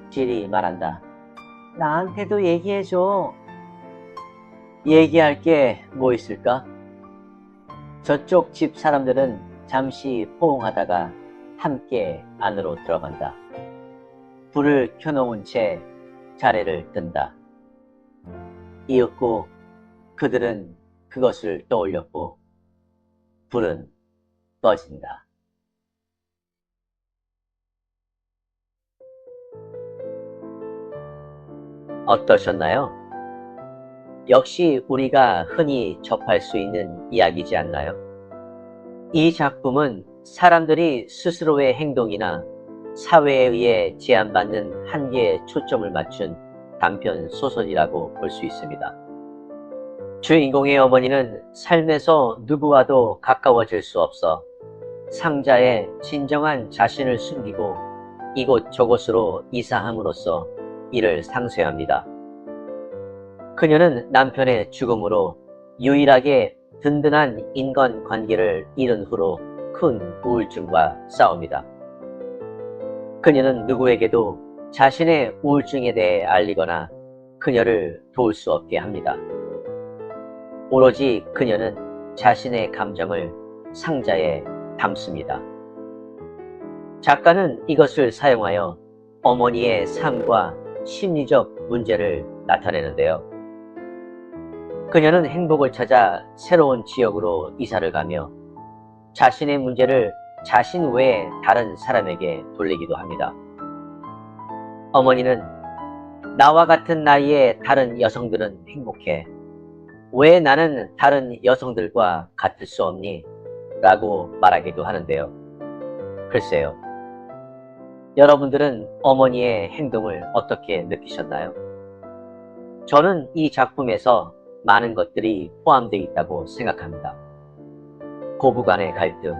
질이 말한다. 나한테도 얘기해줘. 얘기할 게 뭐 있을까? 저쪽 집 사람들은 잠시 포옹하다가 함께 안으로 들어간다. 불을 켜놓은 채 자리를 뜬다. 이윽고 그들은 그것을 떠올렸고 불은 꺼진다. 어떠셨나요? 역시 우리가 흔히 접할 수 있는 이야기지 않나요? 이 작품은 사람들이 스스로의 행동이나 사회에 의해 제한받는 한계에 초점을 맞춘 단편 소설이라고 볼 수 있습니다. 주인공의 어머니는 삶에서 누구와도 가까워질 수 없어 상자에 진정한 자신을 숨기고 이곳저곳으로 이사함으로써 이를 상쇄합니다. 그녀는 남편의 죽음으로 유일하게 든든한 인간관계를 잃은 후로 큰 우울증과 싸웁니다. 그녀는 누구에게도 자신의 우울증에 대해 알리거나 그녀를 도울 수 없게 합니다. 오로지 그녀는 자신의 감정을 상자에 담습니다. 작가는 이것을 사용하여 어머니의 삶과 심리적 문제를 나타내는데요. 그녀는 행복을 찾아 새로운 지역으로 이사를 가며 자신의 문제를 자신 외에 다른 사람에게 돌리기도 합니다. 어머니는 나와 같은 나이의 다른 여성들은 행복해. 왜 나는 다른 여성들과 같을 수 없니? 라고 말하기도 하는데요. 글쎄요. 여러분들은 어머니의 행동을 어떻게 느끼셨나요? 저는 이 작품에서 많은 것들이 포함되어 있다고 생각합니다. 고부간의 갈등,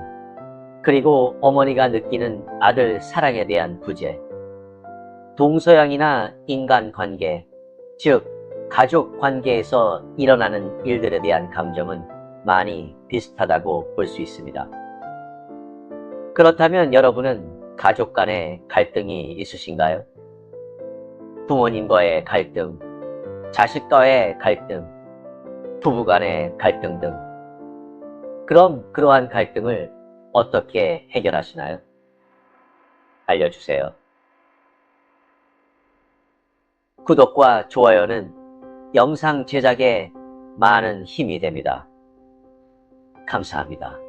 그리고 어머니가 느끼는 아들 사랑에 대한 부재, 동서양이나 인간관계, 즉 가족 관계에서 일어나는 일들에 대한 감정은 많이 비슷하다고 볼 수 있습니다. 그렇다면 여러분은 가족 간의 갈등이 있으신가요? 부모님과의 갈등, 자식과의 갈등, 부부 간의 갈등 등. 그럼 그러한 갈등을 어떻게 해결하시나요? 알려주세요. 구독과 좋아요는 영상 제작에 많은 힘이 됩니다. 감사합니다.